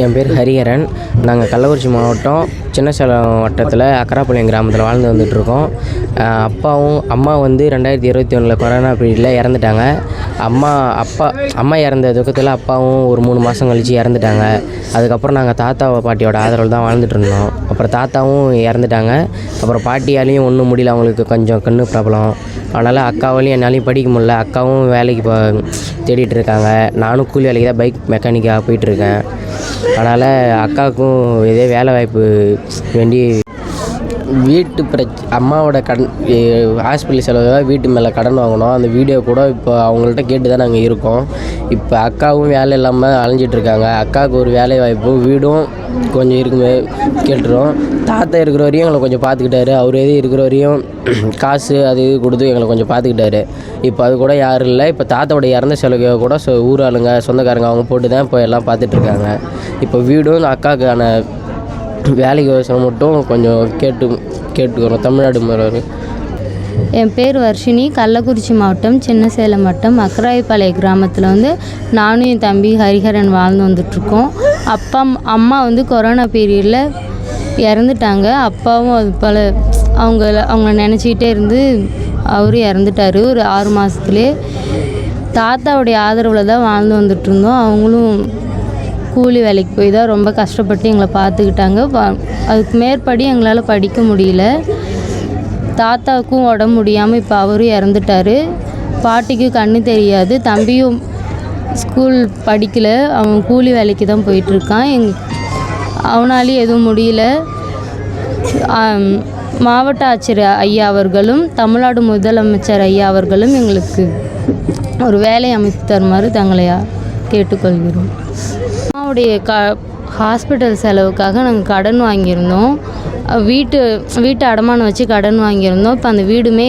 என் பேர் ஹரிஹரன். நாங்கள் கள்ளக்குறிச்சி மாவட்டம் சின்னசேலம் வட்டத்தில் அக்கராப்பாளையம் கிராமத்தில் வாழ்ந்து வந்துட்டுருக்கோம். அம்மா வந்து 2021 கொரோனா பீரியடில் இறந்துட்டாங்க. அம்மா இறந்த துக்கத்தில் அப்பாவும் ஒரு 3 மாதம் கழித்து இறந்துட்டாங்க. அதுக்கப்புறம் நாங்கள் தாத்தா பாட்டியோட ஆதரவில் தான் வாழ்ந்துட்டு இருந்தோம். அப்புறம் தாத்தாவும் இறந்துட்டாங்க. அப்புறம் பாட்டியாலையும் ஒன்றும் முடியல, அவங்களுக்கு கொஞ்சம் கண்ணு ப்ராப்ளம். அதனால் அக்காவாலையும் என்னாலையும் படிக்க முடியல. அக்காவும் வேலைக்கு தேடிட்டு இருக்காங்க. நானும் கூலி வேலைக்கு தான் பைக் மெக்கானிக்காக போயிட்டுருக்கேன். அதனால் அக்காவுக்கும் இதே வேலை வாய்ப்பு வேண்டி அம்மாவோட கடன் ஹாஸ்பிட்டல் செலவுக்காக வீட்டு மேலே கடன் வாங்கினோம். அந்த வீடியோ கூட இப்போ அவங்கள்ட்ட கேட்டு தான் நாங்கள் இருக்கோம். இப்போ அக்காவும் வேலை இல்லாமல் அலைஞ்சிட்ருக்காங்க. அக்காவுக்கு ஒரு வேலை வாய்ப்பு வீடும் கொஞ்சம் இருக்குமே கேட்டுரும். தாத்தா இருக்கிற வரையும் எங்களை கொஞ்சம் பார்த்துக்கிட்டாரு. அவர் எது இருக்கிற வரையும் காசு அது இது கொடுத்து எங்களை கொஞ்சம் பார்த்துக்கிட்டாரு. இப்போ அது கூட யாரும் இல்லை. இப்போ தாத்தாவோட இறந்த செலவு கூட ஊர் ஆளுங்க சொந்தக்காரங்க அவங்க போட்டு தான் இப்போ எல்லாம் பார்த்துட்ருக்காங்க. இப்போ வீடும் அக்காவுக்கான வேலைக்கு யோசனை மட்டும் கொஞ்சம் கேட்டுக்கிறோம் தமிழ்நாடு மேலே. என் பேர் வர்ஷினி. கள்ளக்குறிச்சி மாவட்டம் சின்னசேலம் வட்டம் அக்கராயப்பாளையம் கிராமத்தில் வந்து நானும் என் தம்பி ஹரிஹரன் வாழ்ந்து வந்துட்ருக்கோம். அம்மா வந்து கொரோனா பீரியடில் இறந்துட்டாங்க. அப்பாவும் அது போல் அவங்கள நினச்சிக்கிட்டே இருந்து அவரும் இறந்துட்டார் ஒரு 6 மாதத்துலேயே. தாத்தாவுடைய ஆதரவில் தான் வாழ்ந்து வந்துட்டுருந்தோம். அவங்களும் கூலி வேலைக்கு போய் தான் ரொம்ப கஷ்டப்பட்டு எங்களை பார்த்துக்கிட்டாங்க. அதுக்கு மேற்படி எங்களால் படிக்க முடியல. தாத்தாவுக்கும் உடம்பு முடியாமல் இப்போ அவரும் இறந்துட்டார். பாட்டிக்கும் கண்ணு தெரியாது. தம்பியும் ஸ்கூல் படிக்கலை, அவன் கூலி வேலைக்கு தான் போயிட்டுருக்கான். அவனாலேயும் எதுவும் முடியல. மாவட்ட ஆட்சியர் ஐயா அவர்களும் தமிழ்நாடு முதலமைச்சர் ஐயா அவர்களும் எங்களுக்கு ஒரு வேலை அமைத்து தருமாறு தங்களை கேட்டுக்கொள்கிறோம். அம்மாவுடைய ஹாஸ்பிட்டல் செலவுக்காக நாங்கள் கடன் வாங்கியிருந்தோம். வீட்டை அடமானம் வச்சு கடன் வாங்கியிருந்தோம். இப்போ அந்த வீடுமே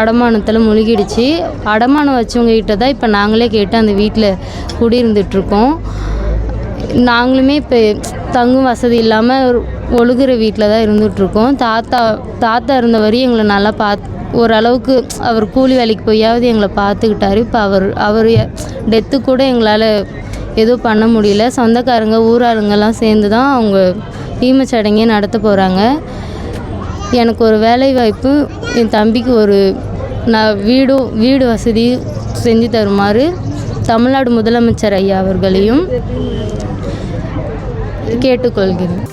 அடமானத்தில் முழுகிடுச்சு. அடமானம் வச்சவங்ககிட்ட தான் இப்போ நாங்களே கேட்டு அந்த வீட்டில் குடியிருந்துட்டுருக்கோம். நாங்களுமே இப்போ தங்கும் வசதி இல்லாமல் ஒழுகுற வீட்டில் தான் இருந்துகிட்ருக்கோம். தாத்தா இருந்த வரையும் எங்களை நல்லா ஓரளவுக்கு அவர் கூலி வேலைக்கு போயாவது எங்களை பார்த்துக்கிட்டாரு. இப்போ அவர் டெத்து கூட எங்களால் எதுவும் பண்ண முடியல. சொந்தக்காரங்க ஊராளுங்கெல்லாம் சேர்ந்து தான் அவங்க ஈமச்சடங்கே நடத்த போகிறாங்க. எனக்கு ஒரு வேலை வாய்ப்பு, என் தம்பிக்கு வீடு வசதி செஞ்சு தருமாறு தமிழ்நாடு முதலமைச்சர் ஐயா அவர்களையும் கேட்டுக்கொள்கிறேன்.